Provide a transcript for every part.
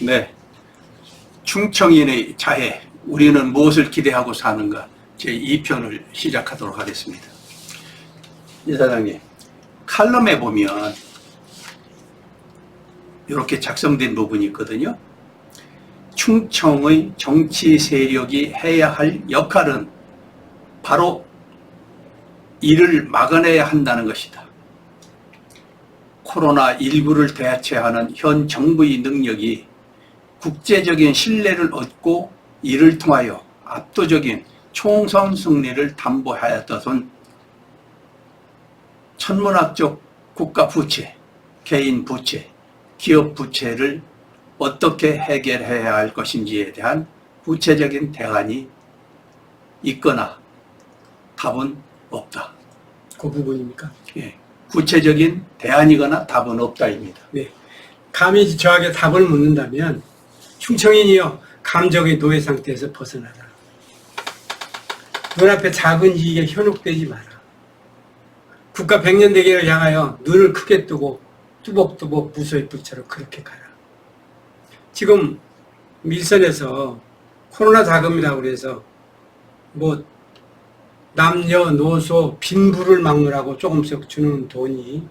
네, 충청인의 자해, 우리는 무엇을 기대하고 사는가 제2편을 시작하도록 하겠습니다. 이사장님, 칼럼에 보면 이렇게 작성된 부분이 있거든요. 충청의 정치 세력이 해야 할 역할은 바로 이를 막아내야 한다는 것이다. 코로나19를 대처하는 현 정부의 능력이 국제적인 신뢰를 얻고 이를 통하여 압도적인 총선 승리를 담보하였던 천문학적 국가 부채, 개인 부채, 기업 부채를 어떻게 해결해야 할 것인지에 대한 구체적인 대안이 있거나 답은 없다. 그 부분입니까? 예, 구체적인 대안이거나 답은 없다입니다. 네. 감히 저에게 답을 묻는다면 충청인이여 감정의 노예 상태에서 벗어나라. 눈앞에 작은 이익에 현혹되지 마라. 국가 백년대계를 향하여 눈을 크게 뜨고 뚜벅뚜벅 무소의 불처럼 그렇게 가라. 지금 밀선에서 코로나 자금이라고 그래서 뭐 남녀노소 빈부를 막느라고 조금씩 주는 돈이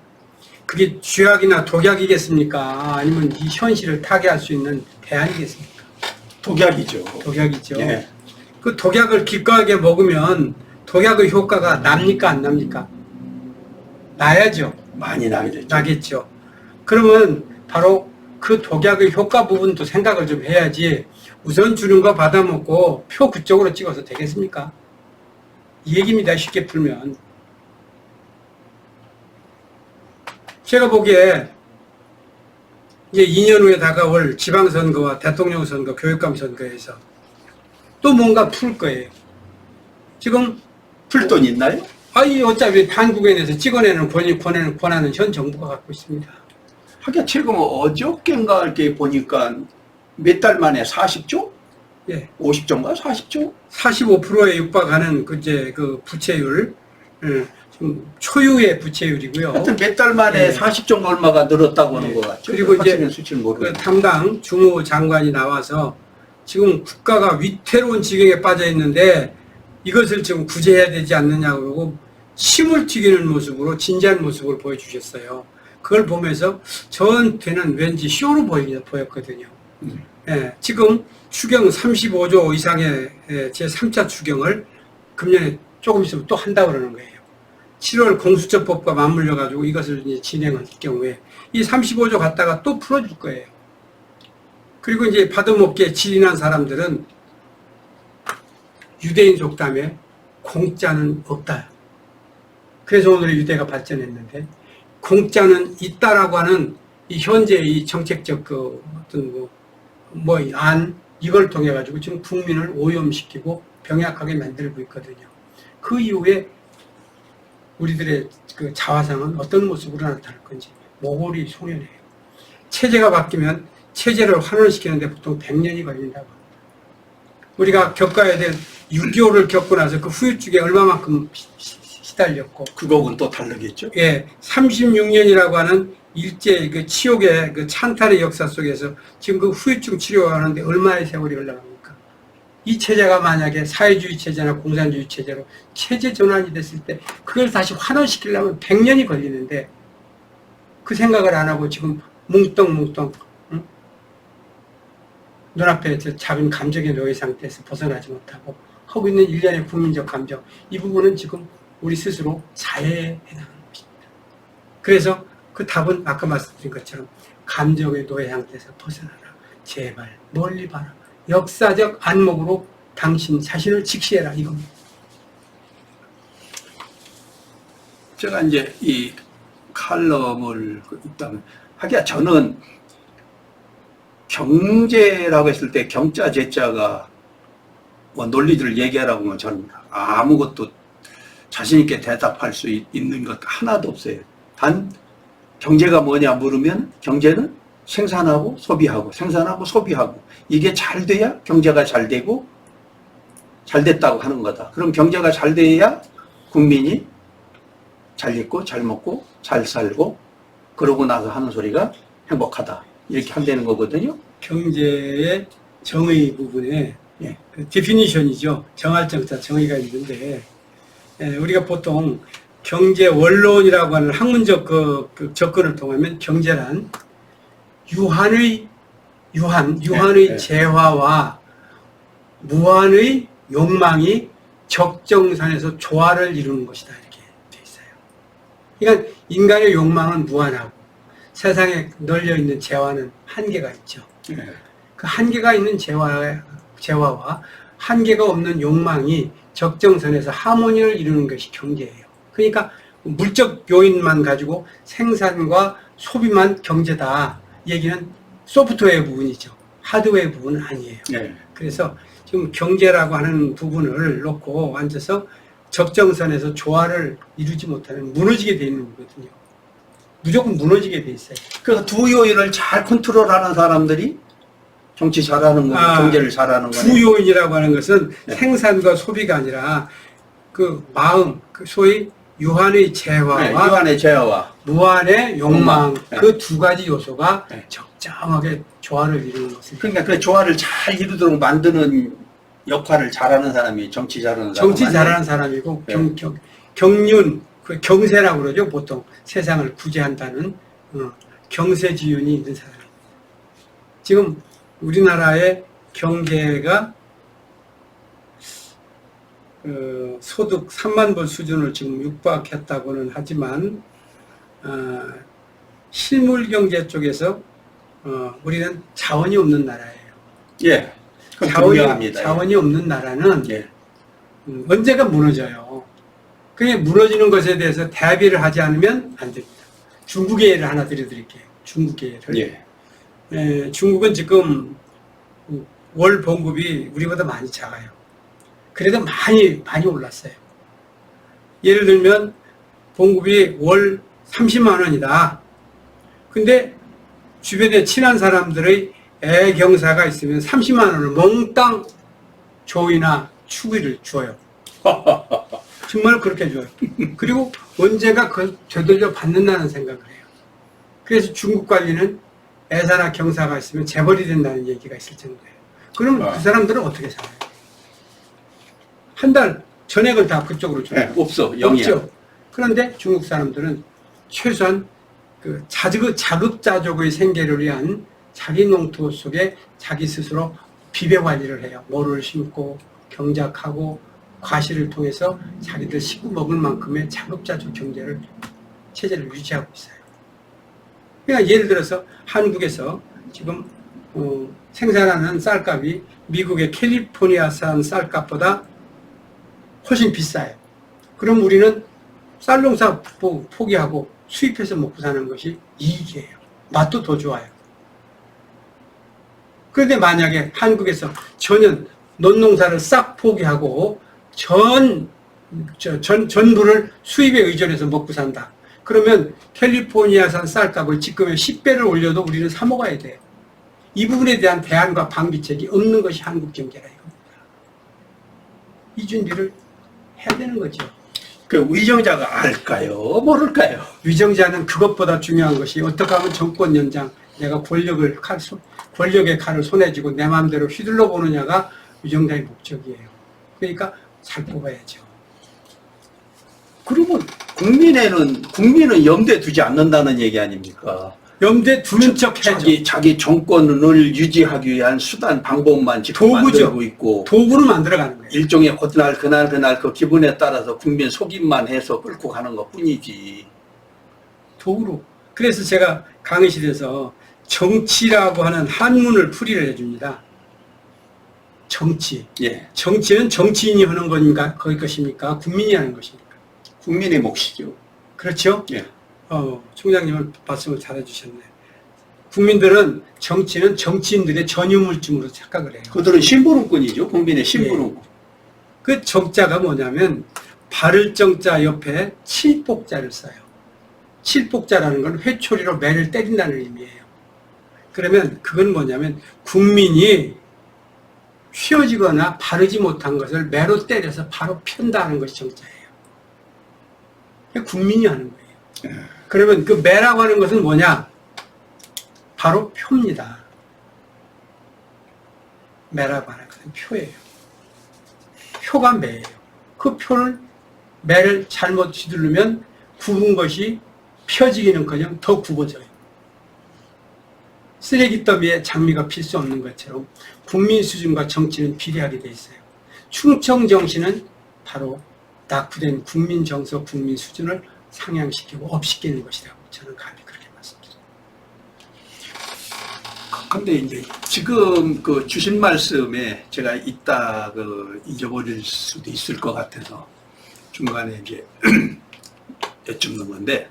그게 쥐약이나 독약이겠습니까? 아니면 이 현실을 타개할 수 있는 대안이겠습니까? 독약이죠. 독약이죠. 예. 그 독약을 기꺼하게 먹으면 독약의 효과가 납니까 안 납니까? 나야죠. 많이 나겠죠. 나겠죠. 그러면 바로 그 독약의 효과 부분도 생각을 좀 해야지 우선 주는 거 받아먹고 표 그쪽으로 찍어서 되겠습니까? 이 얘기입니다. 쉽게 풀면. 제가 보기에 이제 2년 후에 다가올 지방선거와 대통령 선거, 교육감 선거에서 또 뭔가 풀 거예요. 지금 풀 돈 있나요? 아이 어차피 한국에 서 찍어내는 권한은 현 정부가 갖고 있습니다. 하긴 지금 어저께인가 이렇게 보니까 몇 달 만에 40조? 예. 50조인가 40조? 45%에 육박하는 그 부채율, 지금 초유의 부채율이고요. 하여튼 몇 달 만에 예. 40조 얼마가 늘었다고 하는 예. 것 같죠. 그리고 이제 확실한 수치를 그 모르겠는데. 담당 주무 장관이 나와서 지금 국가가 위태로운 지경에 빠져 있는데 이것을 지금 구제해야 되지 않느냐 그러고 침을 튀기는 모습으로 진지한 모습을 보여주셨어요. 그걸 보면서 저한테는 왠지 쇼로 보였거든요. 예, 지금 추경 35조 이상의 제3차 추경을 금년에 조금 있으면 또 한다고 그러는 거예요. 7월 공수처법과 맞물려 가지고 이것을 이제 진행할 경우에 이 35조 갖다가 또 풀어줄 거예요. 그리고 이제 받아먹기에 질인한 사람들은 유대인 속담에 공짜는 없다. 그래서 오늘 유대가 발전했는데 공짜는 있다라고 하는 이 현재 이 정책적 그 어떤 안 이걸 통해 가지고 지금 국민을 오염시키고 병약하게 만들고 있거든요. 그 이후에 우리들의 그 자화상은 어떤 모습으로 나타날 건지 모골이 송연해요. 체제가 바뀌면 체제를 환원시키는데 보통 100년이 걸린다고 합니다. 우리가 겪어야 될 6.25를 겪고 나서 그 후유증에 얼마만큼 시달렸고 그거는 또 다르겠죠. 예, 36년이라고 하는 일제 그 치욕의 그 찬탈의 역사 속에서 지금 그 후유증 치료하는데 얼마의 세월이 흘러갑니까? 이 체제가 만약에 사회주의 체제나 공산주의 체제로 체제 전환이 됐을 때 그걸 다시 환원시키려면 100년이 걸리는데 그 생각을 안 하고 지금 뭉뚱뭉뚱 눈앞에 저 작은 감정의 노예 상태에서 벗어나지 못하고 하고 있는 일련의 국민적 감정, 이 부분은 지금 우리 스스로 자해에 해당하는 것입니다. 그래서 그 답은 아까 말씀드린 것처럼 감정의 노예 상태에서 벗어나라. 제발 멀리 봐라. 역사적 안목으로 당신 자신을 직시해라. 이겁니다. 제가 이제 이 칼럼을 읽다면 하기야 저는 경제라고 했을 때 경자 제자가 뭐 논리들을 얘기하라고 하면 저는 아무것도 자신 있게 대답할 수 있는 것 하나도 없어요. 단 경제가 뭐냐 물으면 경제는 생산하고 소비하고 생산하고 소비하고 이게 잘 돼야 경제가 잘 되고 잘 됐다고 하는 거다. 그럼 경제가 잘 돼야 국민이 잘 입고 잘 먹고 잘 살고 그러고 나서 하는 소리가 행복하다. 이렇게 한다는 거거든요. 경제의 정의 부분에 예. 그 디피니션이죠. 정할 정자 정의가 있는데 우리가 보통 경제 원론이라고 하는 학문적 그 접근을 통하면 경제란 유한의 네. 재화와 무한의 욕망이 적정선에서 조화를 이루는 것이다 이렇게 돼 있어요. 그러니까 인간의 욕망은 무한하고 세상에 널려 있는 재화는 한계가 있죠. 예. 그 한계가 있는 재화와 한계가 없는 욕망이 적정선에서 하모니를 이루는 것이 경제예요. 그러니까 물적 요인만 가지고 생산과 소비만 경제다 얘기는 소프트웨어 부분이죠. 하드웨어 부분은 아니에요. 예. 그래서 지금 경제라고 하는 부분을 놓고 앉아서 적정선에서 조화를 이루지 못하면 무너지게 돼 있는 거거든요. 무조건 무너지게 돼 있어요. 그래서 두 요인을 잘 컨트롤하는 사람들이 정치 잘하는 거, 경제를 잘하는 거네. 두 요인이라고 하는 것은 네. 생산과 소비가 아니라 그 마음, 그 소위 유한의 재화와 네, 유한의 재화와 무한의 욕망, 네. 그 두 가지 요소가 네. 적정하게 조화를 이루는 것입니다. 그러니까 그 조화를 잘 이루도록 만드는 역할을 잘하는 사람이 정치 잘하는 사람. 정치 잘하는 사람이고 네. 경륜, 그 경세라고 그러죠. 보통 세상을 구제한다는 경세지윤이 있는 사람입니다. 지금 우리나라의 경제가 소득 3만 불 수준을 지금 육박했다고는 하지만 실물 경제 쪽에서 우리는 자원이 없는 나라예요. 예. 그건 분명합니다. 자원이 없는 나라는 예. 언제가 무너져요. 그게 무너지는 것에 대해서 대비를 하지 않으면 안 됩니다. 중국의 예를 하나 들려드릴게요. 중국의 예를. 예. 중국은 지금 월 봉급이 우리보다 많이 작아요. 그래도 많이 올랐어요. 예를 들면 봉급이 월 30만 원이다. 근데 주변에 친한 사람들의 애경사가 있으면 30만 원을 몽땅 조이나 축의를 줘요. 정말 그렇게 줘요. 그리고 언제가 그걸 되돌려 받는다는 생각을 해요. 그래서 중국 관리는 애사나 경사가 있으면 재벌이 된다는 얘기가 있을 정도예요. 그럼 그 사람들은 어떻게 살아요? 한 달 전액을 다 그쪽으로 줘요. 네, 없어. 영이야. 없죠. 그런데 중국 사람들은 최소한 그 자급자족의 생계를 위한 자기 농토 속에 자기 스스로 비배 관리를 해요. 모를 심고 경작하고 과실을 통해서 자기들 식구 먹을 만큼의 자급자족 체제를 유지하고 있어요. 그러니까 예를 들어서 한국에서 지금 생산하는 쌀값이 미국의 캘리포니아산 쌀값보다 훨씬 비싸요. 그럼 우리는 쌀 농사 포기하고 수입해서 먹고 사는 것이 이익이에요. 맛도 더 좋아요. 그런데 만약에 한국에서 전혀 논농사를 싹 포기하고 전부를 수입에 의존해서 먹고 산다. 그러면 캘리포니아산 쌀값을 지금의 10배를 올려도 우리는 사 먹어야 돼요. 이 부분에 대한 대안과 방비책이 없는 것이 한국 경제라 이겁니다. 이 준비를 해야 되는 거죠. 그 위정자가 알까요? 모를까요? 위정자는 그것보다 중요한 것이 어떻게 하면 정권 연장, 내가 권력의 칼을 손에 쥐고 내 마음대로 휘둘러 보느냐가 위정자의 목적이에요. 그러니까 잘 뽑아야죠. 그리고 국민은 염두에 두지 않는다는 얘기 아닙니까? 염두에 두는 척 해야죠. 자기 정권을 유지하기 위한 수단, 방법만 지금 도구죠. 만들고 있고 도구를 만들어가는 거예요. 일종의 그날 그 기분에 따라서 국민 속임만 해서 끌고 가는 것 뿐이지. 도구로. 그래서 제가 강의실에서 정치라고 하는 한문을 풀이를 해줍니다. 정치. 예. 정치는 정치인이 하는 건가, 거기 것입니까? 국민이 하는 것입니까? 국민의 몫이죠. 그렇죠? 예. 총장님은 말씀을 잘해주셨네. 국민들은 정치는 정치인들의 전유물쯤으로 착각을 해요. 그들은 심부름꾼이죠. 국민의 심부름꾼. 그 정자가 뭐냐면 바를 정자 옆에 칠복자를 써요. 칠복자라는 건 회초리로 매를 때린다는 의미예요. 그러면 그건 뭐냐면 국민이 휘어지거나 바르지 못한 것을 매로 때려서 바로 편다는 것이 정자예요. 국민이 하는 거예요. 그러면 그 매라고 하는 것은 뭐냐? 바로 표입니다. 매라고 하거든요. 표예요. 표가 매예요. 그 표를 매를 잘못 휘두르면 굽은 것이 펴지기는커녕 더 굽어져요. 쓰레기 더미에 장미가 필 수 없는 것처럼 국민 수준과 정치는 비례하게 돼 있어요. 충청 정신은 바로 낙후된 국민 정서, 국민 수준을 상향시키고 업시키는 것이라고 저는 감히 그렇게 말씀드립니다. 근데 이제 지금 그 주신 말씀에 제가 이따 그 잊어버릴 수도 있을 것 같아서 중간에 이제 여쭙는 건데,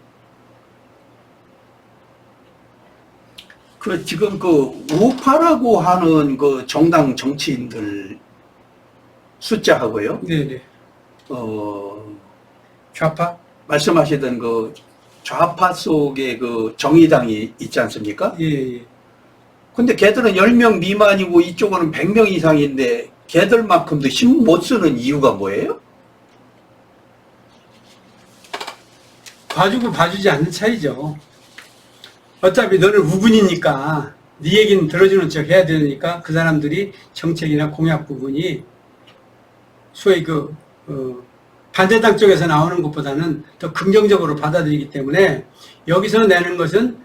그 지금 그 우파라고 하는 그 정당 정치인들 숫자하고요. 네네. 좌파? 말씀하시던 그 좌파 속에 그 정의당이 있지 않습니까? 예, 예. 근데 걔들은 10명 미만이고 이쪽은 100명 이상인데 걔들만큼도 힘 못 쓰는 이유가 뭐예요? 봐주고 봐주지 않는 차이죠. 어차피 너는 우군이니까 네 얘기는 들어주는 척 해야 되니까 그 사람들이 정책이나 공약 부분이 소위 반대당 쪽에서 나오는 것보다는 더 긍정적으로 받아들이기 때문에 여기서 내는 것은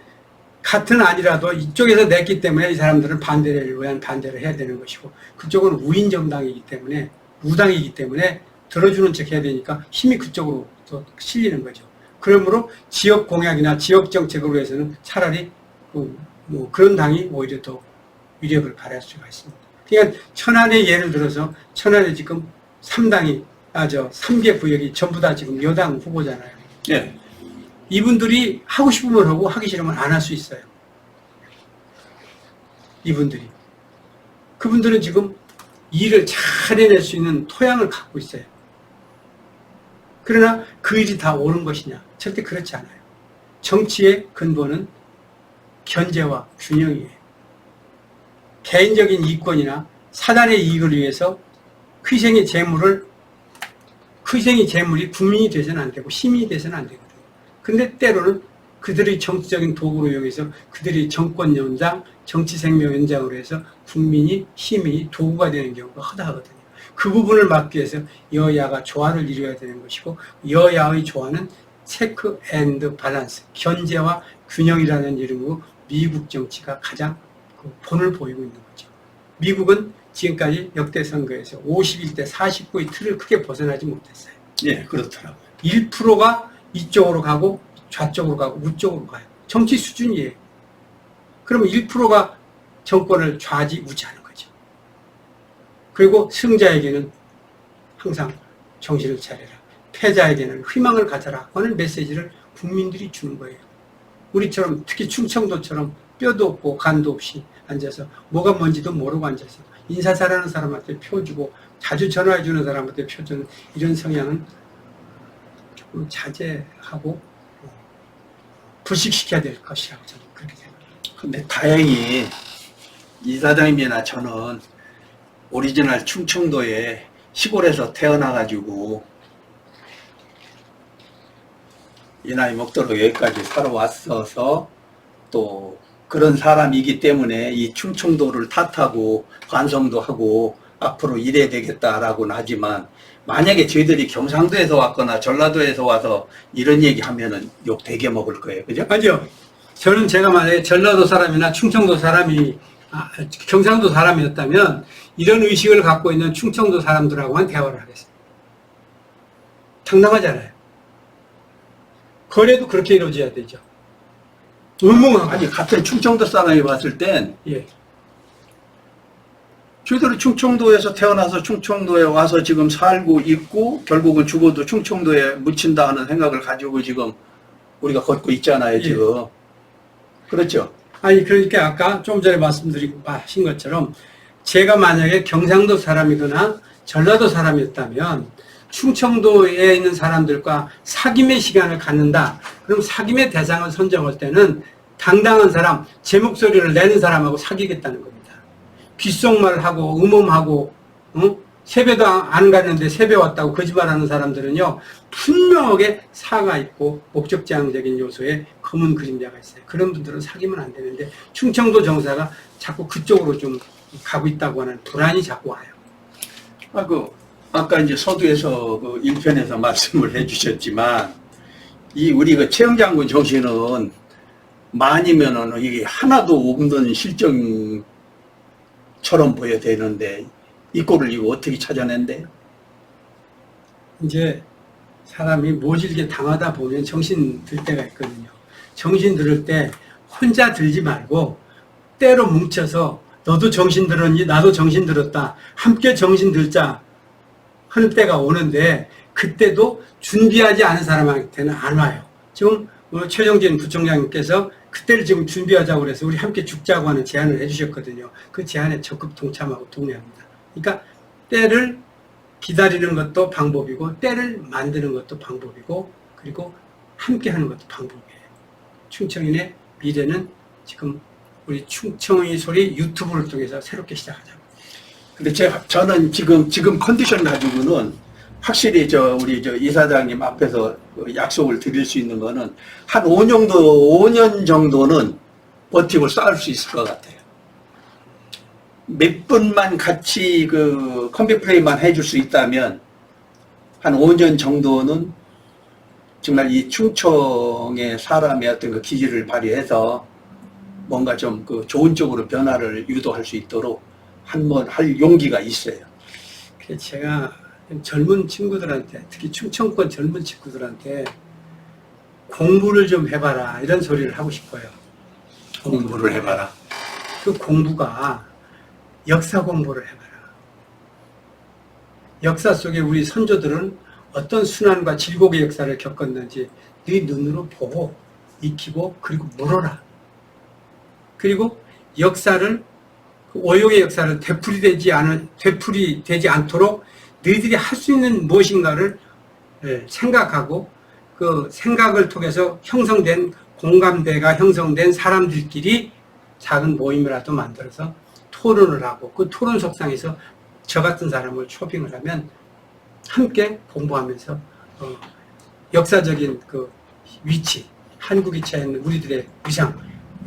같은 아니라도 이쪽에서 냈기 때문에 이 사람들은 반대를 위한 반대를 해야 되는 것이고, 그쪽은 우인 정당이기 때문에 우당이기 때문에 들어주는 척 해야 되니까 힘이 그쪽으로 더 실리는 거죠. 그러므로 지역 공약이나 지역 정책으로 해서는 차라리 뭐 그런 당이 오히려 더 위력을 발휘할 수가 있습니다. 그러니까 천안의 예를 들어서 천안에 지금 3개 구역이 전부 다 지금 여당 후보잖아요. 예. 이분들이 하고 싶으면 하고 하기 싫으면 안 할 수 있어요. 이분들이. 그분들은 지금 일을 잘 해낼 수 있는 토양을 갖고 있어요. 그러나 그 일이 다 옳은 것이냐? 절대 그렇지 않아요. 정치의 근본은 견제와 균형이에요. 개인적인 이권이나 사단의 이익을 위해서 희생의 재물이 국민이 돼서는 안 되고 시민이 돼서는 안 되거든요. 근데 때로는 그들의 정치적인 도구로 이용해서 그들의 정권 연장, 정치 생명 연장으로 해서 국민이, 시민이 도구가 되는 경우가 허다하거든요. 그 부분을 막기 위해서 여야가 조화를 이루어야 되는 것이고, 여야의 조화는 체크 앤드 밸런스, 견제와 균형이라는 이름으로 미국 정치가 가장 본을 보이고 있는 거죠. 미국은 지금까지 역대 선거에서 51대 49의 틀을 크게 벗어나지 못했어요. 예, 그렇더라고요. 1%가 이쪽으로 가고 좌쪽으로 가고 우쪽으로 가요. 정치 수준이에요. 그러면 1%가 정권을 좌지우지하는 거죠. 그리고 승자에게는 항상 정신을 차려라, 패자에게는 희망을 가져라 하는 메시지를 국민들이 주는 거예요. 우리처럼, 특히 충청도처럼 뼈도 없고 간도 없이 앉아서 뭐가 뭔지도 모르고 앉아서 인사 잘하는 사람한테 표 주고 자주 전화해 주는 사람한테 표 주는 이런 성향은 조금 자제하고 불식시켜야 될 것이라고 저는 그렇게 생각합니다. 근데 다행히 이사장님이나 저는 오리지널 충청도에 시골에서 태어나가지고 이 나이 먹도록 여기까지 살아왔어서 또 그런 사람이기 때문에 이 충청도를 탓하고 반성도 하고 앞으로 이래야 되겠다라고는 하지만, 만약에 저희들이 경상도에서 왔거나 전라도에서 와서 이런 얘기 하면은 욕 되게 먹을 거예요. 그죠? 아니요. 저는 제가 만약에 전라도 사람이나 충청도 사람이, 경상도 사람이었다면 이런 의식을 갖고 있는 충청도 사람들하고만 대화를 하겠습니다. 당당하잖아요. 거래도 그렇게 이루어져야 되죠. 의무하고. 아니, 같은 충청도 사람이 봤을 땐 예. 저희들이 충청도에서 태어나서 충청도에 와서 지금 살고 있고 결국은 죽어도 충청도에 묻힌다 하는 생각을 가지고 지금 우리가 걷고 있잖아요, 지금. 그렇죠? 아니, 그러니까 아까 좀 전에 말씀드리고 하신 것처럼 제가 만약에 경상도 사람이거나 전라도 사람이었다면 충청도에 있는 사람들과 사귐의 시간을 갖는다. 그럼 사귐의 대상을 선정할 때는 당당한 사람, 제 목소리를 내는 사람하고 사귀겠다는 겁니다. 귓속말을 하고 음험하고 세배도 안 갔는데 세배 왔다고 거짓말하는 사람들은요, 분명하게 사가 있고 목적지향적인 요소에 검은 그림자가 있어요. 그런 분들은 사귀면 안 되는데 충청도 정사가 자꾸 그쪽으로 좀 가고 있다고 하는 불안이 자꾸 와요. 아까 이제 서두에서 그 1편에서 말씀을 해주셨지만, 우리 그 최영 장군 정신은 많이면은 이게 하나도 없는 실정처럼 보여 되는데, 이 꼴을 이거 어떻게 찾아낸대? 이제 사람이 모질게 당하다 보면 정신 들 때가 있거든요. 정신 들을 때 혼자 들지 말고 때로 뭉쳐서 너도 정신 들었니? 나도 정신 들었다. 함께 정신 들자 하는 때가 오는데 그때도 준비하지 않은 사람한테는 안 와요. 지금 최정진 부총장님께서 그때를 지금 준비하자고 그래서 우리 함께 죽자고 하는 제안을 해주셨거든요. 그 제안에 적극 동참하고 동의합니다. 그러니까 때를 기다리는 것도 방법이고 때를 만드는 것도 방법이고 그리고 함께 하는 것도 방법이에요. 충청인의 미래는 지금 우리 충청의 소리 유튜브를 통해서 새롭게 시작하자고. 근데 저는 지금 컨디션 가지고는 확실히 우리 이사장님 앞에서 약속을 드릴 수 있는 거는 한 5년 정도는 버티고 싸울 수 있을 것 같아요. 몇 분만 같이 그 컴백 플레이만 해줄 수 있다면 한 5년 정도는 정말 이 충청의 사람의 어떤 그 기질을 발휘해서 뭔가 좀 그 좋은 쪽으로 변화를 유도할 수 있도록 한번 할 용기가 있어요. 제가 젊은 친구들한테 특히 충청권 젊은 친구들한테 공부를 좀 해봐라 이런 소리를 하고 싶어요. 공부를 해봐라. 그 공부가 역사 공부를 해봐라. 역사 속에 우리 선조들은 어떤 순환과 질곡의 역사를 겪었는지 네 눈으로 보고 익히고 그리고 물어라. 그리고 역사를 오용의 역사를 되풀이되지 않도록 너희들이 할 수 있는 무엇인가를 생각하고 그 생각을 통해서 형성된 공감대가 형성된 사람들끼리 작은 모임이라도 만들어서 토론을 하고 그 토론 속상에서 저 같은 사람을 초빙을 하면 함께 공부하면서 역사적인 그 위치, 한국이 처해 있는 우리들의 위상,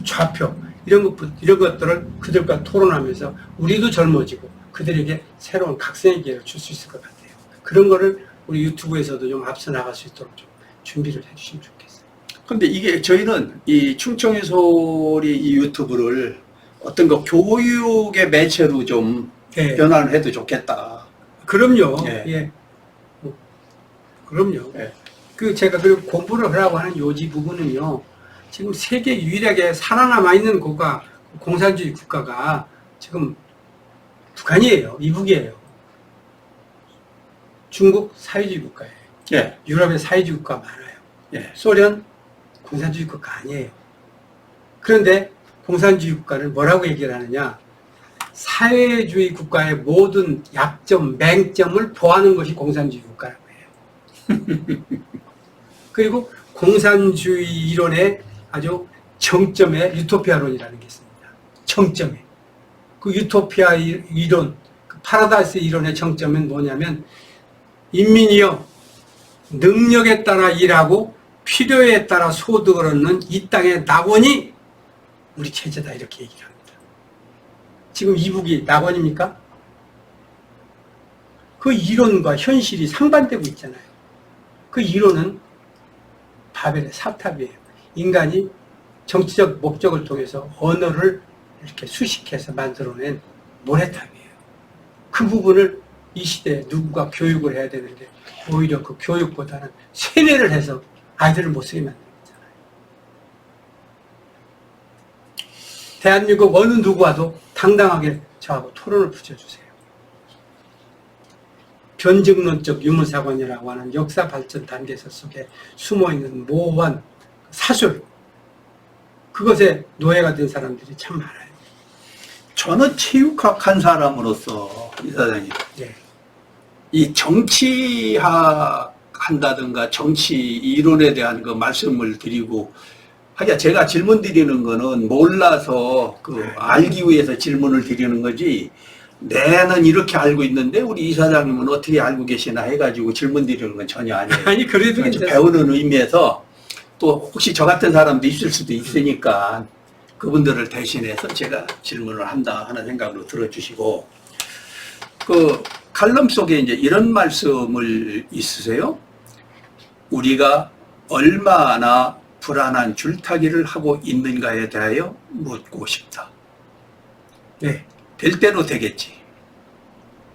좌표 이런 것들을 그들과 토론하면서 우리도 젊어지고 그들에게 새로운 각성의 기회를 줄 수 있을 것 같아요. 그런 거를 우리 유튜브에서도 좀 앞서 나갈 수 있도록 좀 준비를 해주시면 좋겠어요. 근데 이게 저희는 이 충청의 소리 이 유튜브를 어떤 거 교육의 매체로 좀 네. 변환을 해도 좋겠다. 그럼요. 예. 예. 그럼요. 예. 제가 그리고 공부를 하라고 하는 요지 부분은요. 지금 세계 유일하게 살아남아 있는 공산주의 국가가 지금 북한이에요. 이북이에요. 중국 사회주의 국가예요. 예. 유럽의 사회주의 국가 많아요. 예. 소련 공산주의 국가 아니에요. 그런데 공산주의 국가를 뭐라고 얘기를 하느냐? 사회주의 국가의 모든 약점, 맹점을 보하는 것이 공산주의 국가라고 해요. 그리고 공산주의 이론의 아주 정점에 유토피아론이라는 게 있습니다. 정점에. 그 유토피아 이론, 그 파라다이스 이론의 정점은 뭐냐면 인민이여 능력에 따라 일하고 필요에 따라 소득을 얻는 이 땅의 낙원이 우리 체제다 이렇게 얘기를 합니다. 지금 이북이 낙원입니까? 그 이론과 현실이 상반되고 있잖아요. 그 이론은 바벨의 사탑이에요. 인간이 정치적 목적을 통해서 언어를 이렇게 수식해서 만들어낸 모래탑이에요. 그 부분을 이 시대에 누군가 교육을 해야 되는데 오히려 그 교육보다는 세뇌를 해서 아이들을 못쓰게 만드는 거잖아요. 대한민국 어느 누구와도 당당하게 저하고 토론을 붙여주세요. 변증론적 유무사관이라고 하는 역사 발전 단계서 속에 숨어있는 모호한 사술, 그것에 노예가 된 사람들이 참 많아요. 저는 체육학 한 사람으로서 이사장님, 네. 이 정치학 한다든가 정치 이론에 대한 그 말씀을 드리고 하기야 제가 질문 드리는 거는 몰라서 알기 위해서 질문을 드리는 거지 내는 이렇게 알고 있는데 우리 이사장님은 어떻게 알고 계시나 해가지고 질문 드리는 건 전혀 아니에요. 아니 그래도 괜찮아요. 배우는 의미에서 또 혹시 저 같은 사람도 있을 수도 있으니까 그분들을 대신해서 제가 질문을 한다 하는 생각으로 들어주시고, 그 칼럼 속에 이제 이런 말씀을 있으세요. 우리가 얼마나 불안한 줄타기를 하고 있는가에 대하여 묻고 싶다. 네. 될 대로 되겠지.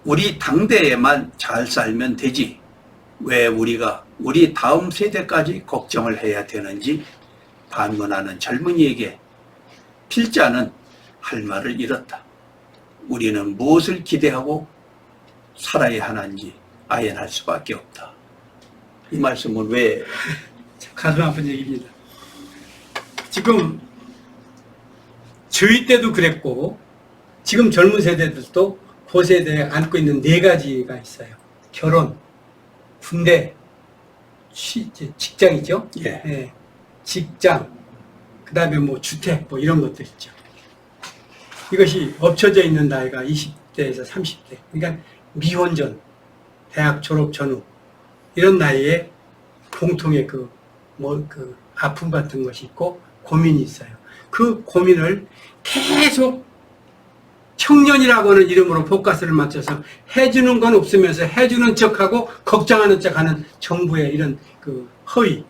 우리 당대에만 잘 살면 되지. 왜 우리가 우리 다음 세대까지 걱정을 해야 되는지 반문하는 젊은이에게 필자는 할 말을 잃었다. 우리는 무엇을 기대하고 살아야 하는지 아연할 수밖에 없다. 이 말씀은 왜? 가슴 아픈 얘기입니다. 지금 저희 때도 그랬고 지금 젊은 세대들도 그 세대에 안고 있는 네 가지가 있어요. 결혼, 군대, 직장이죠. 예. 예. 직장, 그 다음에 뭐 주택, 뭐 이런 것들 있죠. 이것이 엎쳐져 있는 나이가 20대에서 30대. 그러니까 미혼 전, 대학 졸업 전후, 이런 나이에 공통의 그 아픔 같은 것이 있고 고민이 있어요. 그 고민을 계속 청년이라고 하는 이름으로 포커스를 맞춰서 해주는 건 없으면서 해주는 척하고 걱정하는 척하는 정부의 이런 그 허위.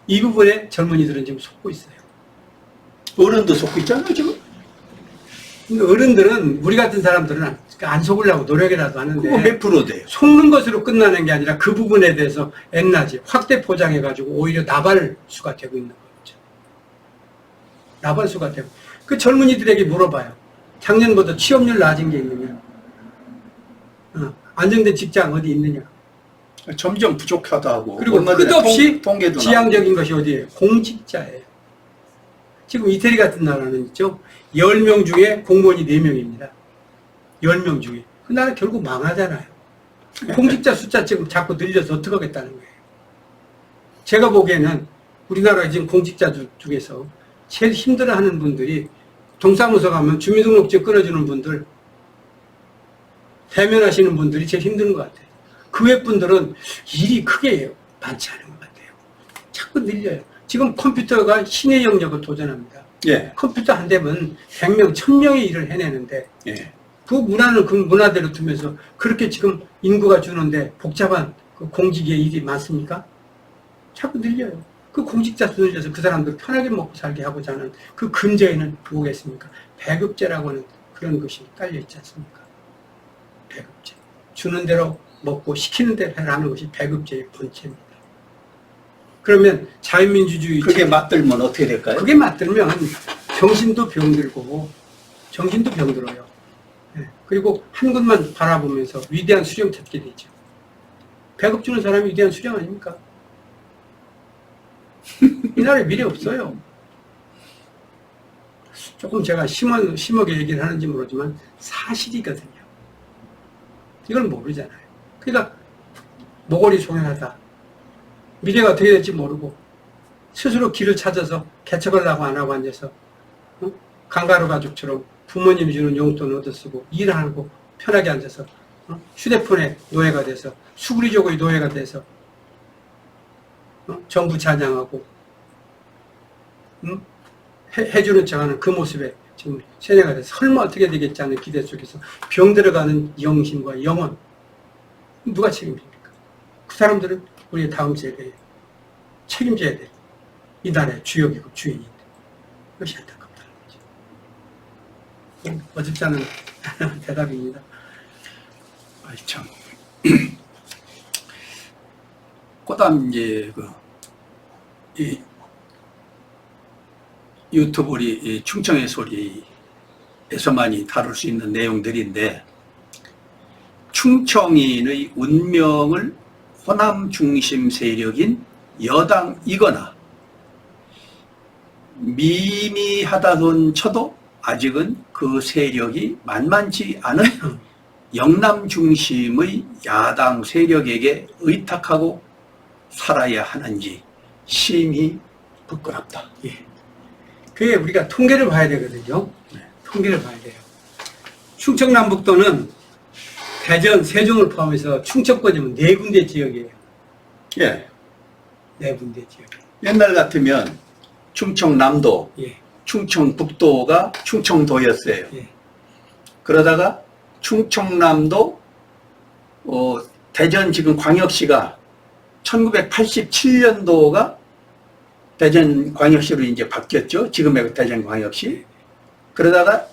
이 부분에 젊은이들은 지금 속고 있어요. 어른도 속고 있잖아요, 지금. 어른들은, 우리 같은 사람들은 안 속으려고 노력이라도 하는데. 그거 몇 프로 돼요? 속는 것으로 끝나는 게 아니라 그 부분에 대해서 엔나지, 확대 포장해가지고 오히려 나발수가 되고 있는 거죠. 나발수가 되고. 그 젊은이들에게 물어봐요. 작년보다 취업률 낮은 게 있느냐? 안정된 직장 어디 있느냐? 점점 부족하다고. 그리고 얼마 전에 끝없이 통계도 지향적인 것이 어디예요? 공직자예요. 지금 이태리 같은 나라는 있죠. 10명 중에 공무원이 4명입니다. 10명 중에. 그 나라 결국 망하잖아요. 공직자 숫자 지금 자꾸 늘려서 어떻게 하겠다는 거예요. 제가 보기에는 우리나라 지금 공직자 중에서 제일 힘들어하는 분들이 동사무소 가면 주민등록증 끊어주는 분들, 대면하시는 분들이 제일 힘든 것 같아요. 그 외 분들은 일이 크게 많지 않은 것 같아요. 자꾸 늘려요. 지금 컴퓨터가 신의 영역을 도전합니다. 예. 컴퓨터 한 대면 100명, 1000명의 일을 해내는데 예. 그 문화는 그 문화대로 두면서 그렇게 지금 인구가 주는데 복잡한 그 공직의 일이 많습니까? 자꾸 늘려요. 그 공직자 수 늘려서 그 사람들 편하게 먹고 살게 하고자 하는 그 근저에는 뭐겠습니까? 배급제라고 하는 그런 것이 깔려 있지 않습니까? 배급제. 주는 대로 먹고 시키는 대로 해라는 것이 배급제의 본체입니다. 그러면 자유민주주의 그게 맞들면 어떻게 될까요? 그게 맞들면 정신도 병들고 정신도 병들어요. 네. 그리고 한 곳만 바라보면서 위대한 수령 찾게 되죠. 배급 주는 사람이 위대한 수령 아닙니까? 이 나라에 미래 없어요. 조금 제가 심하게 얘기를 하는지 모르지만 사실이거든요. 이걸 모르잖아요. 그러니까 모골이 송연하다. 미래가 어떻게 될지 모르고 스스로 길을 찾아서 개척하려고 안 하고 앉아서 강가루 가족처럼 부모님이 주는 용돈 얻어쓰고 일 안 하고 편하게 앉아서 휴대폰에 노예가 돼서 수구리족의 노예가 돼서 정부 찬양하고 해주는 척하는 그 모습에 지금 세뇌가 돼서 설마 어떻게 되겠지 하는 기대 속에서 병들어가는 영심과 영혼 누가 책임집니까? 그 사람들은 우리의 다음 세대에 책임져야 될 이 나라의 주역이고 주인인데 그것이 안타깝다는 거죠. 어줍지 않은 대답입니다. 아이 참. 그다음 이제 이 유튜브 우리 충청의 소리에서만이 다룰 수 있는 내용들인데, 충청인의 운명을 호남 중심 세력인 여당이거나 미미하다던 쳐도 아직은 그 세력이 만만치 않은 영남 중심의 야당 세력에게 의탁하고 살아야 하는지 심히 부끄럽다. 예. 그게 우리가 통계를 봐야 되거든요. 통계를 봐야 돼요. 충청남북도는 대전, 세종을 포함해서 충청권이면 4군데 지역이에요. 예. 4군데 지역. 옛날 같으면 충청남도, 예, 충청북도가 충청도였어요. 예, 그러다가 충청남도, 대전 지금 광역시가 1987년도가 대전 광역시로 이제 바뀌었죠. 지금의 대전 광역시. 그러다가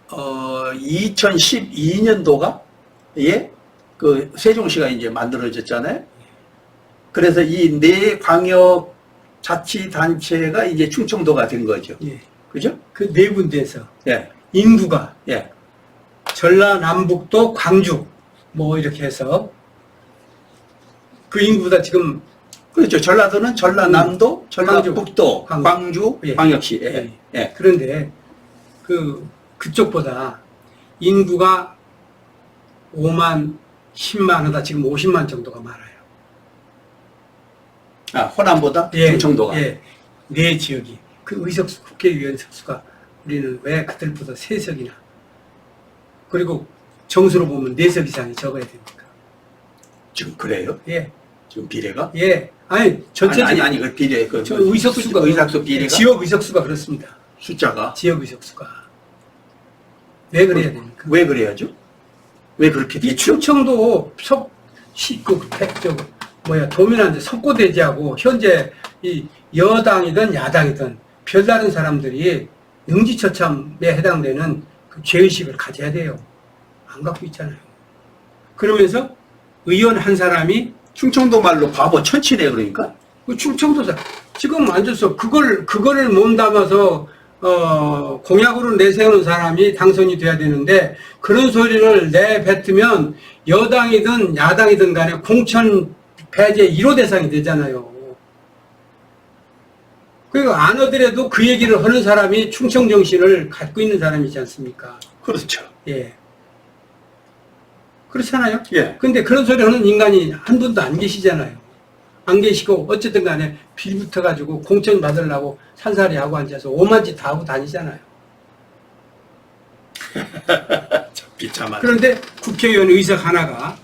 2012년도가 예, 그 세종시가 이제 만들어졌잖아요. 그래서 이 네 광역 자치단체가 이제 충청도가 된 거죠. 예. 그죠? 그 네 군데에서 예, 인구가 예. 전라남북도, 광주 뭐 이렇게 해서 그 인구보다 지금 그렇죠. 전라도는 전라남도, 전라북도, 광주. 광주, 예. 광역시. 예. 예. 예. 그런데 그쪽보다 인구가 5만, 10만 하다 지금 50만 정도가 많아요. 아, 호남보다 예, 충청도가. 예, 네 지역이 그 의석수 국회의원 석수가 우리는 왜 그들보다 3석이나 그리고 정수로 보면 4석 이상이 적어야 됩니까? 지금 그래요? 예, 지금 비례가? 예, 아니 전체적인 아니, 그 비례, 저 의석수가 의석수 비례가? 지역 의석수가 그렇습니다. 숫자가? 지역 의석수가 왜 그래야 됩니까? 왜 그래야죠? 왜 그렇게 이 됐죠? 충청도 도민한테 석고대지하고 현재 이 여당이든 야당이든 별다른 사람들이 능지처참에 해당되는 그 죄의식을 가져야 돼요. 안 갖고 있잖아요. 그러면서 의원 한 사람이 충청도 말로 바보 천치네, 그러니까? 그 충청도사 지금 앉아서 그거를 몸담아서 공약으로 내세우는 사람이 당선이 돼야 되는데 그런 소리를 내뱉으면 여당이든 야당이든 간에 공천 배제 1호 대상이 되잖아요. 그러니까 안 하더라도 그 얘기를 하는 사람이 충청 정신을 갖고 있는 사람이지 않습니까? 그렇죠. 예. 그렇잖아요? 예. 근데 그런 소리 하는 인간이 한 분도 안 계시잖아요. 안 계시고 어쨌든 간에 빌붙어 가지고 공천 받으려고 산살이 하고 앉아서 오만 짓 다 하고 다니잖아요. 비참한. 그런데 국회의원 의석 하나가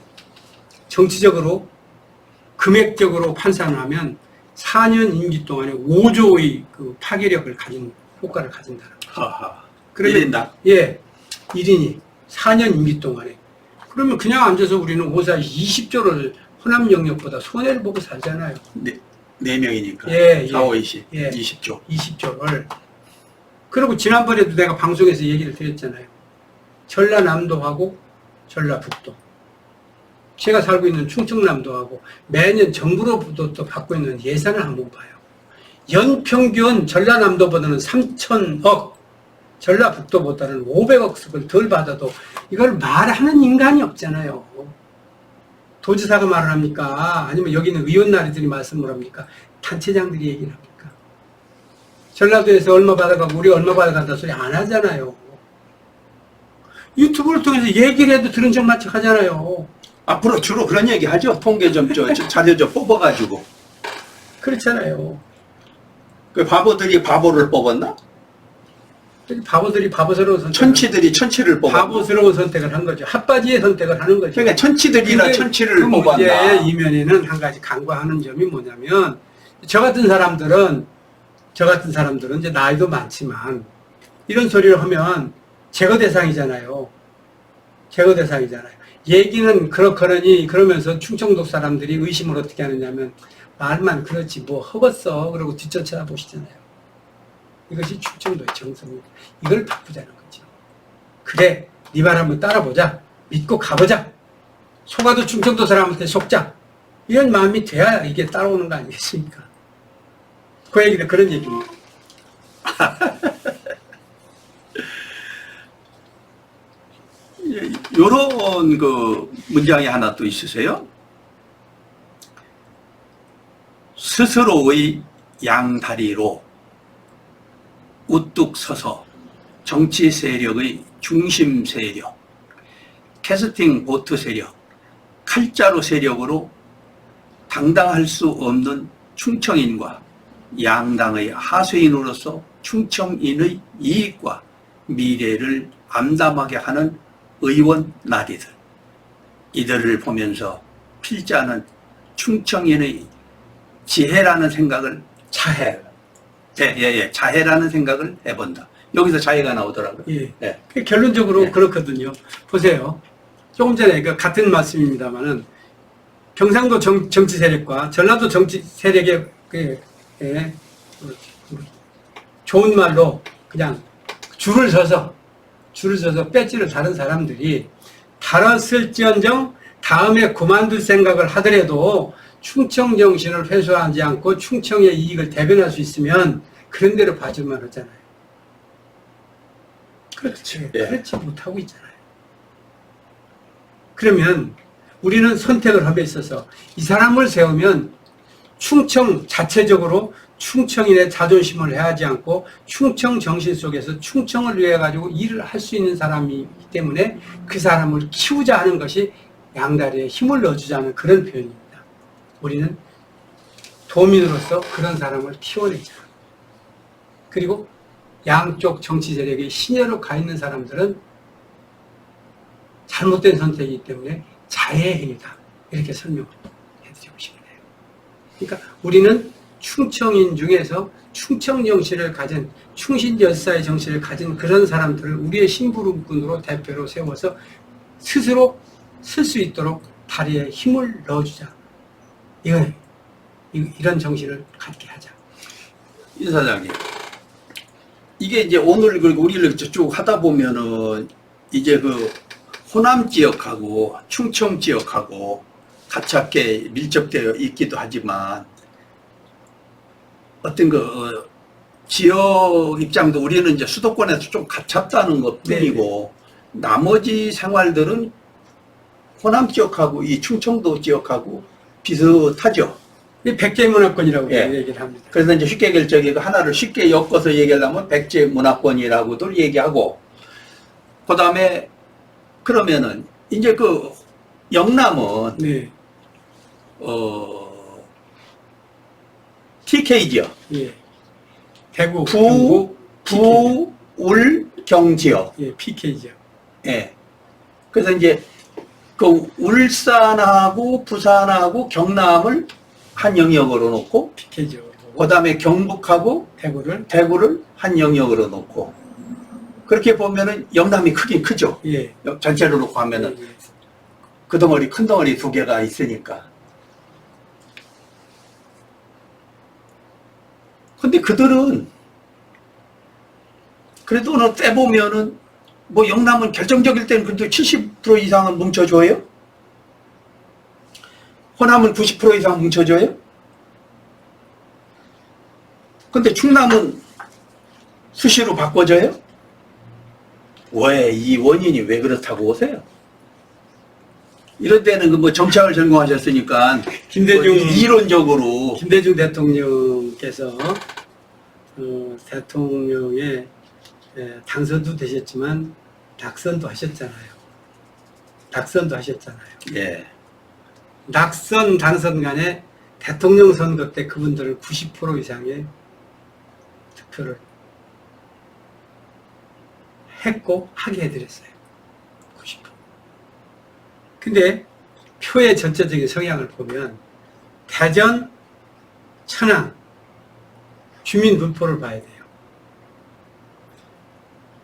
정치적으로 금액적으로 환산하면 4년 임기 동안에 5조의 그 파괴력을 가진 효과를 가진다. 하하. 그러면 1인당? 예, 1인이 4년 임기 동안에 그러면 그냥 앉아서 우리는 5사 20조를 호남 영역보다 손해를 보고 살잖아요. 네 명이니까. 예, 4, 5, 20. 예. 20조. 20조를. 그리고 지난번에도 내가 방송에서 얘기를 드렸잖아요. 전라남도하고 전라북도. 제가 살고 있는 충청남도하고 매년 정부로부터 또 받고 있는 예산을 한번 봐요. 연평균 전라남도보다는 3천억, 전라북도보다는 500억씩을 덜 받아도 이걸 말하는 인간이 없잖아요. 도지사가 말을 합니까? 아니면 여기 있는 의원나리들이 말씀을 합니까? 단체장들이 얘기를 합니까? 전라도에서 얼마 받아가고 우리 얼마 받아간다 소리 안 하잖아요. 유튜브를 통해서 얘기를 해도 들은 척 마척 하잖아요. 앞으로 주로 그런 얘기 하죠. 통계 좀, 자료 좀 뽑아가지고. 그렇잖아요. 그 바보들이 바보를 뽑았나? 바보들이 바보스러운 선택을 천치들이 천치를 뽑았나? 바보스러운 선택을 한 거죠. 핫바지의 선택을 하는 거죠. 그러니까 천치들이라 근데 천치를 그 뽑았나? 문제의 이면에는 한 가지 간과하는 점이 뭐냐면 저 같은 사람들은 이제 나이도 많지만 이런 소리를 하면 제거 대상이잖아요. 얘기는 그렇거니 그러면서 충청도 사람들이 의심을 어떻게 하느냐면 말만 그렇지 뭐 허겄어 그러고 뒷쫓아 보시잖아요. 이것이 충청도의 정서입니다. 이걸 바꾸자는 거죠. 그래, 네 말 한번 따라보자. 믿고 가보자. 속아도 충청도 사람한테 속자. 이런 마음이 돼야 이게 따라오는 거 아니겠습니까? 그 얘기는 그런 얘기입니다. 요런 그 문장이 하나 또 있으세요. 스스로의 양다리로 우뚝 서서 정치 세력의 중심 세력, 캐스팅 보트 세력, 칼자루 세력으로 당당할 수 없는 충청인과 양당의 하수인으로서 충청인의 이익과 미래를 암담하게 하는 의원 나리들. 이들을 보면서 필자는 충청인의 지혜라는 생각을 자해. 자해라는 생각을 해본다. 여기서 자해가 나오더라고요. 예. 예. 결론적으로 예. 그렇거든요. 보세요. 조금 전에 그 같은 말씀입니다만은 경상도 정치 세력과 전라도 정치 세력의 좋은 말로 그냥 줄을 서서 배지를 다른 사람들이 달았을지언정 다음에 그만둘 생각을 하더라도 충청 정신을 회수하지 않고 충청의 이익을 대변할 수 있으면 그런 대로 봐줄만 하잖아요. 그렇지. 예. 그렇지 못하고 있잖아요. 그러면 우리는 선택을 함에 있어서 이 사람을 세우면 충청 자체적으로 충청인의 자존심을 해하지 않고 충청 정신 속에서 충청을 위해 가지고 일을 할 수 있는 사람이기 때문에 그 사람을 키우자 하는 것이 양다리에 힘을 넣어주자는 그런 표현입니다. 우리는 도민으로서 그런 사람을 키워내자. 그리고 양쪽 정치 세력의 신여로 가 있는 사람들은 잘못된 선택이기 때문에 자해의 행위다. 이렇게 설명을 해드리고 싶네요. 그러니까 우리는 충청인 중에서 충청 정신을 가진 충신열사의 정신을 가진 그런 사람들을 우리의 심부름꾼으로 대표로 세워서 스스로 쓸 수 있도록 다리에 힘을 넣어주자. 이런 정신을 갖게 하자. 이 사장님, 이게 이제 오늘 그리고 우리를 쭉 하다 보면은 이제 그 호남 지역하고 충청 지역하고 가깝게 밀접되어 있기도 하지만 어떤 그 지역 입장도 우리는 이제 수도권에서 좀 가깝다는 것 뿐이고 나머지 생활들은 호남 지역하고 이 충청도 지역하고 비슷하죠. 이 백제 문화권이라고 예. 얘기를 합니다. 그래서 이제 쉽게 결정이 하나를 쉽게 엮어서 얘기하려면 백제 문화권이라고도 얘기하고, 그 다음에 그러면은 이제 그 영남은 네. TK지요. 예. 대구, 부, 경북, 부, 울, 경 지역. 예, PK죠. 예. 그래서 이제 그 울산하고 부산하고 경남을 한 영역으로 놓고, PK죠. 그 다음에 경북하고 대구를 한 영역으로 놓고, 그렇게 보면은 영남이 크긴 크죠. 예. 전체로 놓고 하면은 예. 그 덩어리, 큰 덩어리 두 개가 있으니까. 근데 그들은 그래도 어느 때 보면은 뭐 영남은 결정적일 때는 그래도 70% 이상은 뭉쳐줘요? 호남은 90% 이상 뭉쳐줘요? 근데 충남은 수시로 바꿔줘요? 왜, 이 원인이 왜 그렇다고 보세요? 이런 때는 그 뭐 정치학을 전공하셨으니까 김대중 뭐 이론적으로 김대중 대통령께서 대통령의 당선도 되셨지만 낙선도 하셨잖아요. 예. 낙선 당선 간에 대통령 선거 때 그분들은 90% 이상의 득표를 했고 하게 해드렸어요. 90%. 근데 표의 전체적인 성향을 보면 대전, 천안, 주민 분포를 봐야 돼요.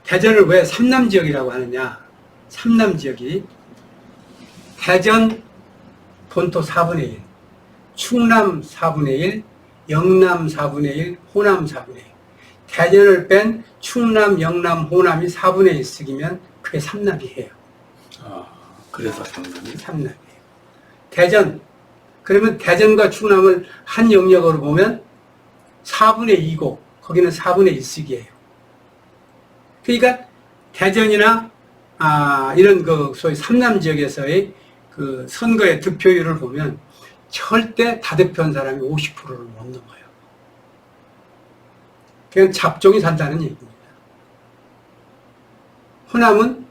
대전을 왜 삼남지역이라고 하느냐? 삼남지역이 대전 본토 4분의 1, 충남 4분의 1, 영남 4분의 1, 호남 4분의 1. 대전을 뺀 충남, 영남, 호남이 4분의 1 씩이면 그게 삼남이에요. 그래서 상당히 삼남이에요. 대전, 그러면 대전과 충남을 한 영역으로 보면 4분의 2고 거기는 4분의 1씩이에요. 그러니까 대전이나 이런 그 소위 삼남 지역에서의 그 선거의 득표율을 보면 절대 다득표한 사람이 50%를 못 넘어요. 그냥 잡종이 산다는 얘기입니다. 호남은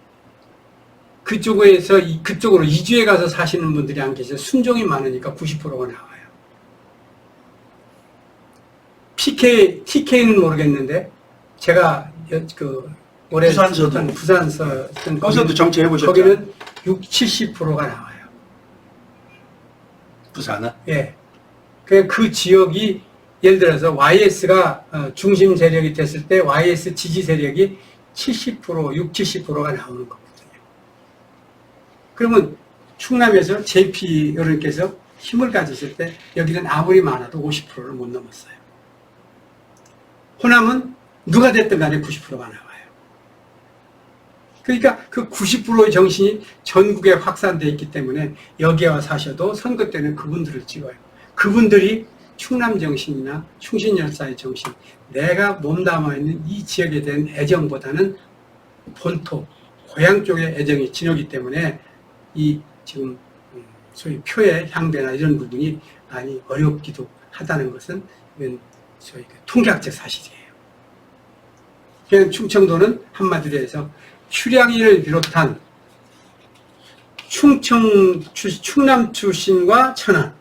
그쪽으로 이주해 가서 사시는 분들이 안 계셔서 순종이 많으니까 90%가 나와요. TK는 모르겠는데 제가 올해 부산서 거기서도 정치해 보셨죠? 거기는 70%가 나와요. 부산은? 예. 그 지역이 예를 들어서 YS가 중심 세력이 됐을 때 YS 지지 세력이 70%, 60, 70%가 나오는 거거든요. 그러면 충남에서 JP 어른께서 힘을 가졌을 때 여기는 아무리 많아도 50%를 못 넘었어요. 호남은 누가 됐든 간에 90%가 나와요. 그러니까 그 90%의 정신이 전국에 확산되어 있기 때문에 여기에 와서 사셔도 선거 때는 그분들을 찍어요. 그분들이 충남 정신이나 충신열사의 정신, 내가 몸담아 있는 이 지역에 대한 애정보다는 본토, 고향 쪽의 애정이 진하기 때문에 이 지금 소위 표의 향배나 이런 부분이 많이 어렵기도 하다는 것은 이건 소위 통계학적 사실이에요. 그냥 충청도는 한마디로 해서 출향이를 비롯한 충남 출신과 천안,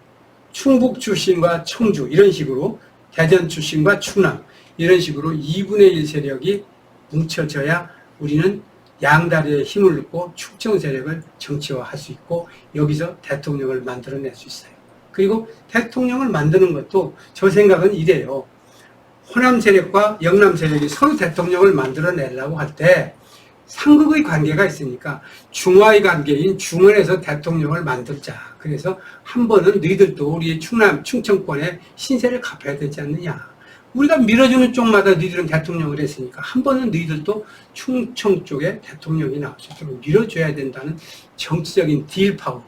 충북 출신과 청주 이런 식으로 대전 출신과 충남 이런 식으로 2분의 1 세력이 뭉쳐져야 우리는 양다리에 힘을 넣고 충청 세력을 정치화할 수 있고 여기서 대통령을 만들어낼 수 있어요. 그리고 대통령을 만드는 것도 저 생각은 이래요. 호남 세력과 영남 세력이 서로 대통령을 만들어내려고 할 때 상극의 관계가 있으니까 중화의 관계인 중원에서 대통령을 만들자. 그래서 한 번은 너희들도 우리 충청권에 신세를 갚아야 되지 않느냐. 우리가 밀어주는 쪽마다 너희들은 대통령을 했으니까 한 번은 너희들도 충청 쪽에 대통령이 나올 수 있도록 밀어줘야 된다는 정치적인 딜 파워.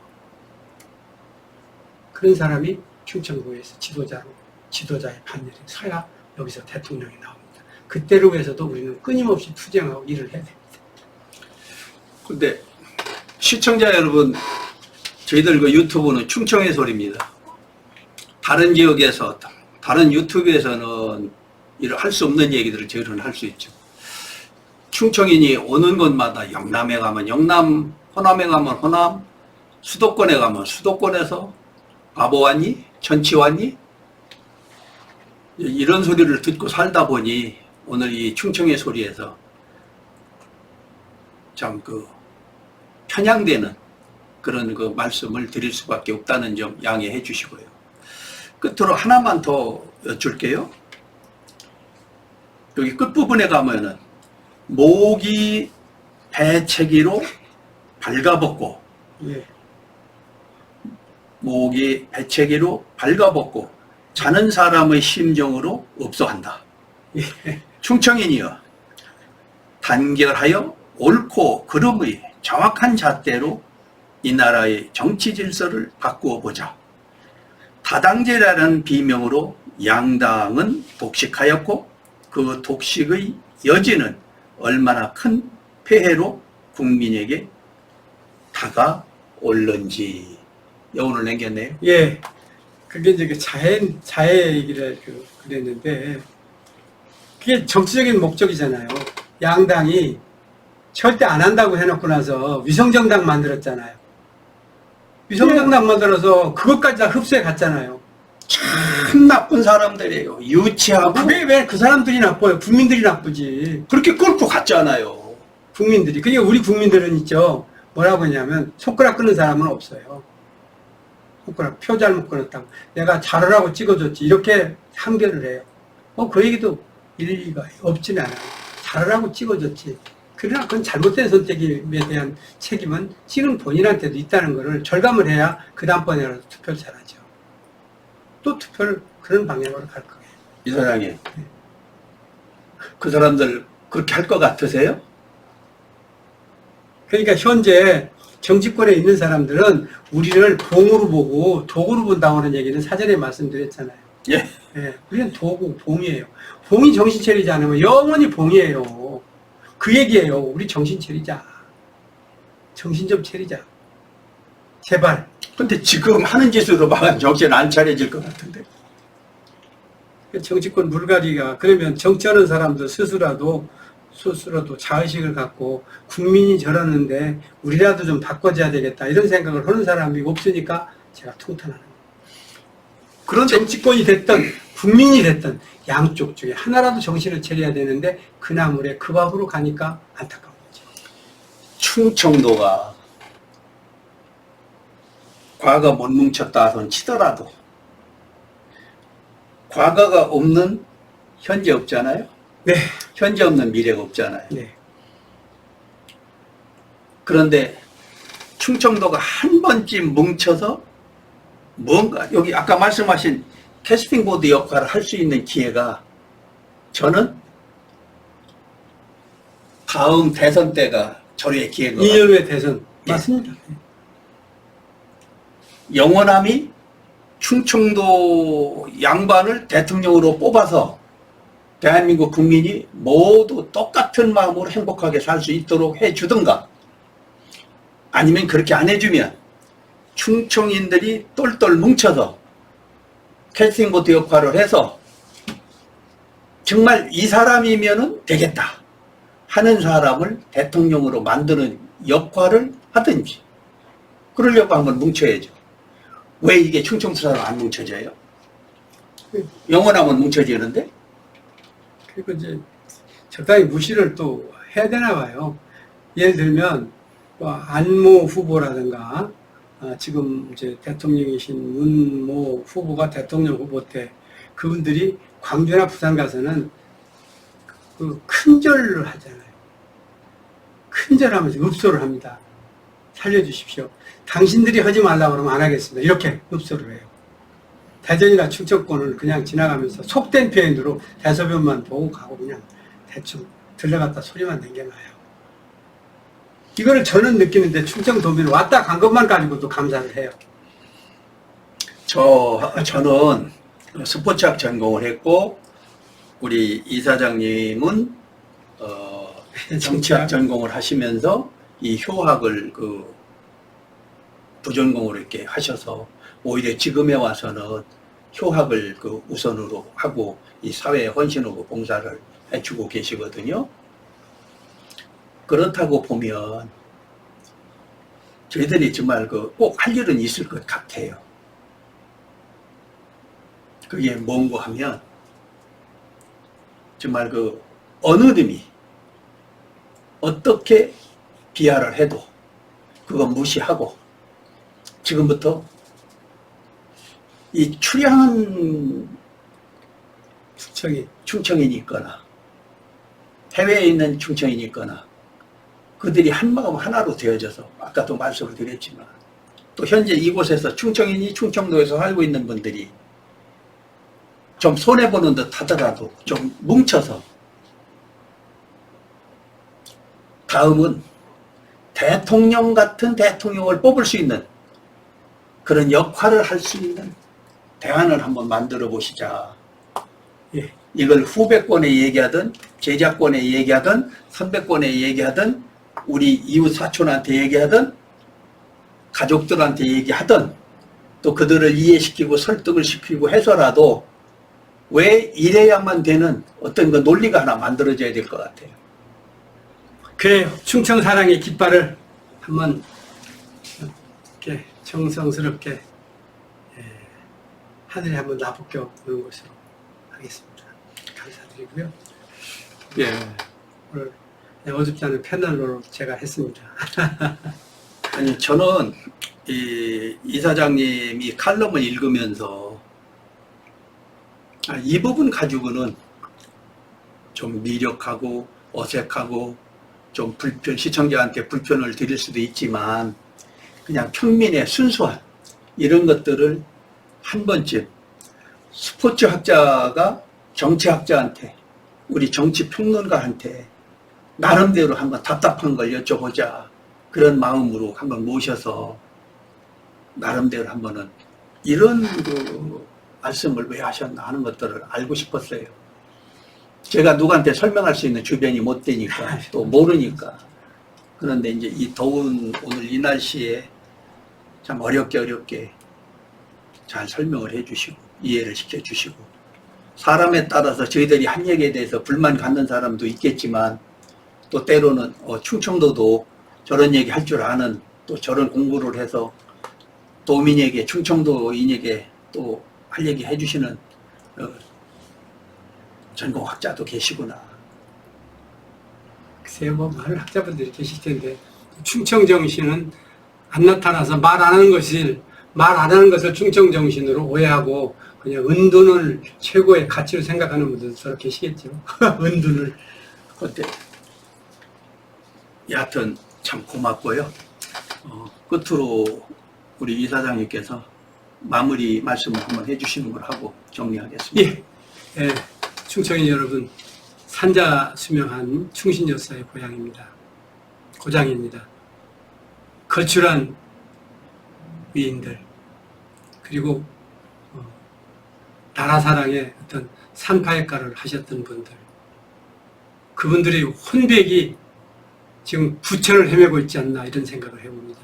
그런 사람이 충청도에서 지도자의 반열에 서야 여기서 대통령이 나옵니다. 그때를 위해서도 우리는 끊임없이 투쟁하고 일을 해야 됩니다. 근데 시청자 여러분, 저희들 그 유튜브는 충청의 소리입니다. 다른 지역에서, 다른 유튜브에서는 할 수 없는 얘기들을 저희는 할 수 있죠. 충청인이 오는 곳마다 영남에 가면 영남, 호남에 가면 호남, 수도권에 가면 수도권에서 바보 왔니? 전치 왔니? 이런 소리를 듣고 살다 보니 오늘 이 충청의 소리에서 참 편향되는 그런 말씀을 드릴 수밖에 없다는 점 양해해 주시고요. 끝으로 하나만 더 여쭐게요. 여기 끝부분에 가면은 모기 배채기로 발가벗고, 예. 모기 배채기로 발가벗고 자는 사람의 심정으로 업소한다. 예. 충청인이여 단결하여 옳고 그름의 정확한 잣대로 이 나라의 정치 질서를 바꾸어 보자. 다당제라는 비명으로 양당은 독식하였고 그 독식의 여지는 얼마나 큰 폐해로 국민에게 다가올는지. 여운을 남겼네요. 예. 그게 이제 자해 얘기를 그랬는데, 그게 정치적인 목적이잖아요. 양당이 절대 안 한다고 해놓고 나서 위성정당 만들었잖아요. 위성정당 만들어서 그것까지 다 흡수해 갔잖아요. 참 나쁜 사람들이에요. 유치하고. 그게 왜 그 사람들이 나빠요? 국민들이 나쁘지. 그렇게 끌고 갔잖아요. 국민들이. 그러니까 우리 국민들은 있죠. 뭐라고 하냐면 손가락 끊는 사람은 없어요. 손가락 표 잘못 끊었다고. 내가 잘하라고 찍어줬지. 이렇게 항변을 해요. 그 얘기도 일리가 없지는 않아요. 잘하라고 찍어줬지. 그러나 그건 잘못된 선택에 대한 책임은 찍은 본인한테도 있다는 것을 절감을 해야 그 다음번에라도 투표를 잘하죠. 또 투표를 그런 방향으로 갈 거예요. 이사장님, 그 사람들 그렇게 할 것 같으세요? 그러니까 현재 정치권에 있는 사람들은 우리를 봉으로 보고 도구로 본다고는 얘기는 사전에 말씀드렸잖아요. 예. 예, 우리는 도구, 봉이에요. 봉이 정신 차리지 않으면 영원히 봉이에요. 그 얘기예요. 우리 정신 차리자. 정신 좀 차리자. 제발. 근데 지금 하는 짓으로 막 정신 안 차려질 것 같은데. 정치권 물갈이가, 그러면 정치하는 사람들 스스로도 자의식을 갖고 국민이 저러는데 우리라도 좀 바꿔줘야 되겠다 이런 생각을 하는 사람이 없으니까 제가 통탄하는 거예요. 그런데 정치권이 됐든 국민이 됐든 양쪽 중에 하나라도 정신을 차려야 되는데 그 나물에 그 밥으로 가니까 안타까운 거죠. 충청도가 과거 못 뭉쳤다 손 치더라도 과거가 없는 현재 없잖아요. 네. 현재 없는 미래가 없잖아요. 네. 그런데 충청도가 한 번쯤 뭉쳐서 뭔가 여기 아까 말씀하신 캐스팅 보드 역할을 할 수 있는 기회가 저는 다음 대선 때가 저의 기회가 2년 후에 대선. 예. 맞습니다. 영원함이 충청도 양반을 대통령으로 뽑아서 대한민국 국민이 모두 똑같은 마음으로 행복하게 살 수 있도록 해주든가 아니면 그렇게 안 해주면 충청인들이 똘똘 뭉쳐서 캐스팅보드 역할을 해서 정말 이 사람이면은 되겠다 하는 사람을 대통령으로 만드는 역할을 하든지 그러려고 한번 뭉쳐야죠. 왜 이게 충청도 사람 안 뭉쳐져요? 영원하면 뭉쳐지는데? 그리고 이제 적당히 무시를 또 해야 되나 봐요. 예를 들면 뭐 안모 후보라든가 지금 이제 대통령이신 문모 후보가 대통령 후보 때 그분들이 광주나 부산 가서는 그 큰절을 하잖아요. 큰절하면서 읍소를 합니다. 살려주십시오. 당신들이 하지 말라고 그러면 안 하겠습니다. 이렇게 읍소를 해요. 대전이나 충청권을 그냥 지나가면서 속된 표현으로 대소변만 보고 가고 그냥 대충 들려갔다 소리만 남겨놔요. 이거를 저는 느끼는데 충청도민은 왔다 간 것만 가지고도 감사를 해요. 저는 스포츠학 전공을 했고 우리 이사장님은 정치학 전공을 하시면서 이 효학을 그 부전공으로 이렇게 하셔서 오히려 지금에 와서는 효학을 그 우선으로 하고 이 사회에 헌신하고 봉사를 해주고 계시거든요. 그렇다고 보면 저희들이 정말 그 꼭 할 일은 있을 것 같아요. 그게 뭔고 하면 정말 그 어느 놈이 어떻게 비하를 해도 그거 무시하고 지금부터 이 출향한 충청인이 있거나 해외에 있는 충청인이 있거나 그들이 한마음 하나로 되어져서 아까도 말씀을 드렸지만 또 현재 이곳에서 충청인이 충청도에서 살고 있는 분들이 좀 손해보는 듯 하더라도 좀 뭉쳐서 다음은 대통령 같은 대통령을 뽑을 수 있는 그런 역할을 할 수 있는 대안을 한번 만들어 보시자. 예. 이걸 후배권에 얘기하든 제자권에 얘기하든 선배권에 얘기하든 우리 이웃 사촌한테 얘기하든 가족들한테 얘기하든 또 그들을 이해시키고 설득을 시키고 해서라도 왜 이래야만 되는 어떤 그 논리가 하나 만들어져야 될 것 같아요. 그래요. 충청 사랑의 깃발을 한번 이렇게 정성스럽게 하늘에 한번 놔붙겨 보는 것으로 하겠습니다. 감사드리고요. 예. 오늘 어줍지 않은 패널로 제가 했습니다. 아니 저는 이 사장님이 칼럼을 읽으면서 이 부분 가지고는 좀 미력하고 어색하고 좀 시청자한테 불편을 드릴 수도 있지만 그냥 평민의 순수한 이런 것들을 한 번쯤 스포츠학자가 정치학자한테 우리 정치평론가한테 나름대로 한번 답답한 걸 여쭤보자 그런 마음으로 한번 모셔서 나름대로 한번은 이런 그 말씀을 왜 하셨나 하는 것들을 알고 싶었어요. 제가 누구한테 설명할 수 있는 주변이 못 되니까 또 모르니까. 그런데 이제 이 더운 오늘 이 날씨에 참 어렵게 잘 설명을 해주시고 이해를 시켜주시고 사람에 따라서 저희들이 한 얘기에 대해서 불만 갖는 사람도 있겠지만 또 때로는 충청도도 저런 얘기 할 줄 아는 또 저런 공부를 해서 도민에게 충청도인에게 또 할 얘기 해주시는 전공학자도 계시구나. 글쎄요, 뭐 많은 학자분들이 계실 텐데 충청정신은 안 나타나서 말 안 하는 것을 충청정신으로 오해하고 그냥 은둔을 최고의 가치로 생각하는 분들도 서로 계시겠죠. 은둔을. 그때 여하튼 참 고맙고요. 끝으로 우리 이사장님께서 마무리 말씀을 한번 해주시는 걸 하고 정리하겠습니다. 예, 예, 충청인 여러분, 산자수명한 충신여사의 고향입니다. 고장입니다. 거출한 위인들, 그리고 나라 사랑의 어떤 산파액가를 하셨던 분들, 그분들의 혼백이 지금 부천을 헤매고 있지 않나 이런 생각을 해봅니다.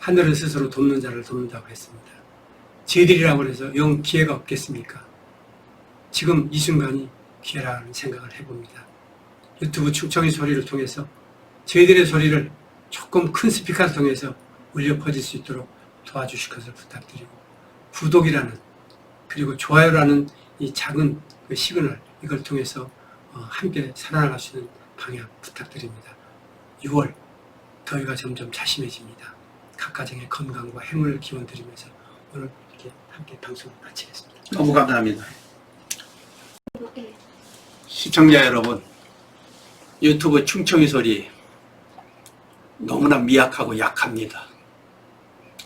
하늘은 스스로 돕는 자를 돕는다고 했습니다. 저희들이라고 해서 영 기회가 없겠습니까? 지금 이 순간이 기회라는 생각을 해봅니다. 유튜브 충청의 소리를 통해서 저희들의 소리를 조금 큰 스피커를 통해서 울려 퍼질 수 있도록 도와주실 것을 부탁드리고, 구독이라는 그리고 좋아요라는 이 작은 그 시그널, 이걸 통해서 함께 살아나갈 수 있는 방향 부탁드립니다. 6월 더위가 점점 자심해집니다. 각 가정의 건강과 행운을 기원드리면서 오늘 이렇게 함께 방송을 마치겠습니다. 너무 감사합니다. 시청자 여러분, 유튜브 충청이 소리 너무나 미약하고 약합니다.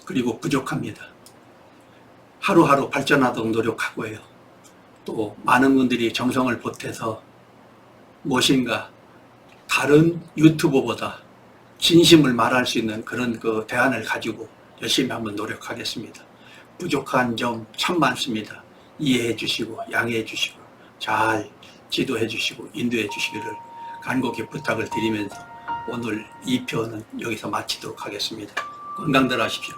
그리고 부족합니다. 하루하루 발전하도록 노력하고요. 또 많은 분들이 정성을 보태서 무엇인가 다른 유튜버보다 진심을 말할 수 있는 그런 그 대안을 가지고 열심히 한번 노력하겠습니다. 부족한 점 참 많습니다. 이해해 주시고 양해해 주시고 잘 지도해 주시고 인도해 주시기를 간곡히 부탁을 드리면서 오늘 2편은 여기서 마치도록 하겠습니다. 건강들 하십시오.